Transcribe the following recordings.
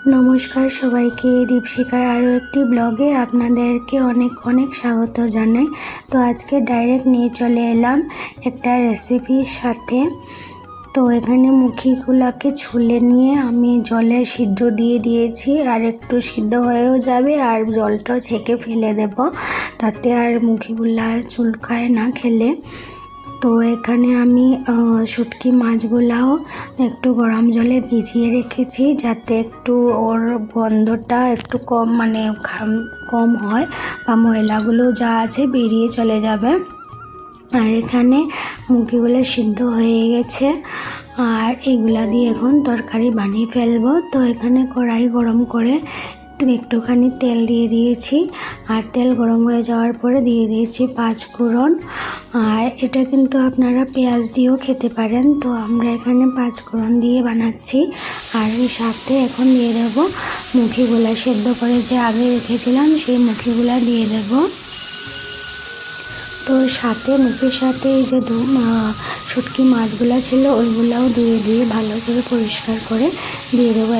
নমস্কার সবাইকে, দীপশিখার আরও একটি ব্লগে আপনাদেরকে অনেক অনেক স্বাগত জানাই। তো আজকে ডাইরেক্ট নিয়ে চলে এলাম একটা রেসিপির সাথে। তো এখানে মুখিগুলোকে ছুলে নিয়ে আমি জলে সিদ্ধ দিয়ে দিয়েছি, আর একটু সিদ্ধ হয়েও যাবে আর জলটাও ছেঁকে ফেলে দেব, তাতে আর মুখিগুলা চুলকায় না খেলে। তো এখানে আমি শুটকি মাছগুলাও একটু গরম জলে ভিজিয়ে রেখেছি, যাতে একটু ওর গন্ধটা একটু কম হয় বা ময়লাগুলো যা আছে বেরিয়ে চলে যাবে। আর এখানে মুরগিগুলো সিদ্ধ হয়ে গেছে, আর এগুলা দিয়ে এখন তরকারি বানিয়ে ফেলবো। তো এখানে কড়াই গরম করে একটুখানি তেল দিয়ে দিয়েছি, আর তেল গরম হয়ে যাওয়ার পরে দিয়ে দিয়েছি 5 ফোড়ন। আর এটা কিন্তু আপনারা পেঁয়াজ দিয়েও খেতে পারেন, তো আমরা এখানে 5 ফোড়ন দিয়ে বানাচ্ছি। আর এর সাথে এখন দিয়ে দেব মুখিগুলা সেদ্ধ করে যে আগে রেখেছিলাম, সেই মুখিগুলা দিয়ে দেব। তো সাথে মুখের সাথে এই যে শুটকি মাছগুলো ছিল ওইগুলাও দিয়ে ভালো করে পরিষ্কার করে দিয়ে দেবো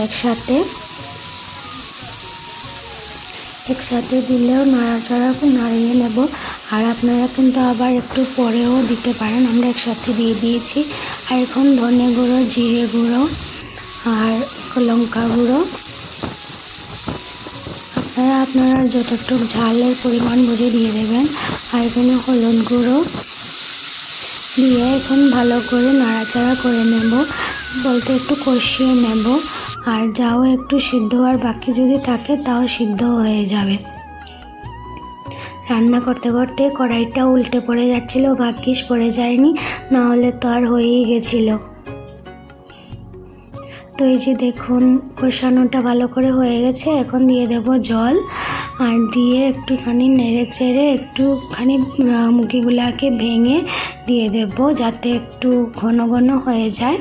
একসাথে দিলেও নাড়িয়ে নেব। আর আপনারা কিন্তু আবার একটু পরেও দিতে পারেন, আমরা একসাথে দিয়ে দিয়েছি। আর এখন ধনে গুঁড়ো, জিরে গুঁড়ো আর লঙ্কা গুঁড়ো আপনারা যতটুকু ঝালের পরিমাণ বুঝে দিয়ে দেবেন। আর এখানে হলুদ গুঁড়ো দিয়ে এখন ভালো করে নাড়াচাড়া করে নেব, বলতে একটু কষিয়ে নেব। আর যাও একটু সিদ্ধ আর বাকি যদি থাকে তাও সিদ্ধ হয়ে যাবে। রান্না করতে করতে কড়াইটা উল্টে পড়ে যাচ্ছিল, ভাগ্যিস পড়ে যায়নি, না হলে তো আর হয়েই গেছিল। তো এই যে দেখুন কষানোটা ভালো করে হয়ে গেছে, এখন দিয়ে দেব জল। আর দিয়ে একটুখানি নেড়ে চেড়ে একটুখানি মুখিগুলাকে ভেঙে দিয়ে দেব, যাতে একটু ঘন ঘন হয়ে যায়।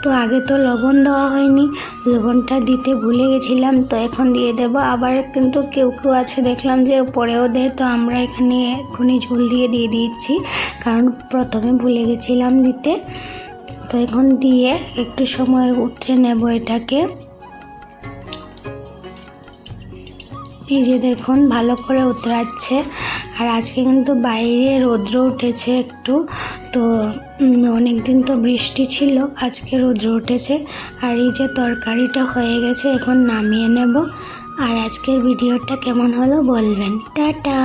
তো আগে তো লবণ দেওয়া হয়নি, লবণটা দিতে ভুলে গেছিলাম, তো এখন দিয়ে দেব। আবার কিন্তু কেউ আছে দেখলাম যে পরেও দেয়, তো আমরা এখানে এখনই ঝোল দিয়ে দিচ্ছি, কারণ প্রথমে ভুলে গেছিলাম দিতে। তো এখন দিয়ে একটু সময় উঠে নেব এটাকে। এই যে দেখুন ভালো করে উতরাচ্ছে। আর আজকে কিন্তু বাইরে রৌদ্র উঠেছে একটু, তো অনেক দিন তো বৃষ্টি ছিল, আজকে রৌদ্র উঠেছে। আর এই যে তরকারিটা হয়ে গেছে, এখন নামিয়ে নেব। আর আজকের ভিডিওটা কেমন হলো বলবেন। টাটা।